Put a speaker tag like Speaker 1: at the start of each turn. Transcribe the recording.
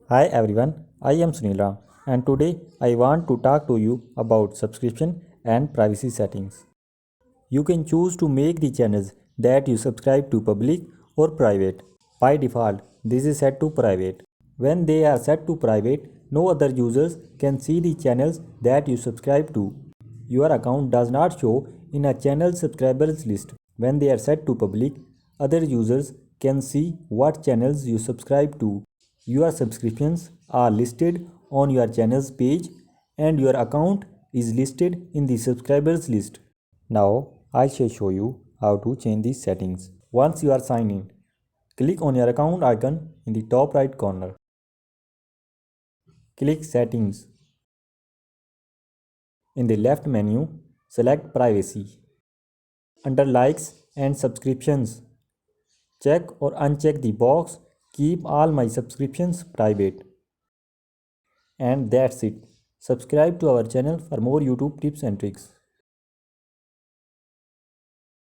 Speaker 1: Hi everyone, I am Sunila and today I want to talk to you about subscription and privacy settings. You can choose to make the channels that you subscribe to public or private. By default, this is set to private. When they are set to private, no other users can see the channels that you subscribe to. Your account does not show in a channel subscribers list. When they are set to public, other users can see what channels you subscribe to. Your subscriptions are listed on your channel's page and your account is listed in the subscribers list. Now I shall show you how to change these settings. Once you are signed in, click on your account icon in the top right corner. Click Settings. In the left menu, select Privacy. Under Likes and Subscriptions, check or uncheck the box Keep all my subscriptions private. And that's it. Subscribe to our channel for more YouTube tips and tricks.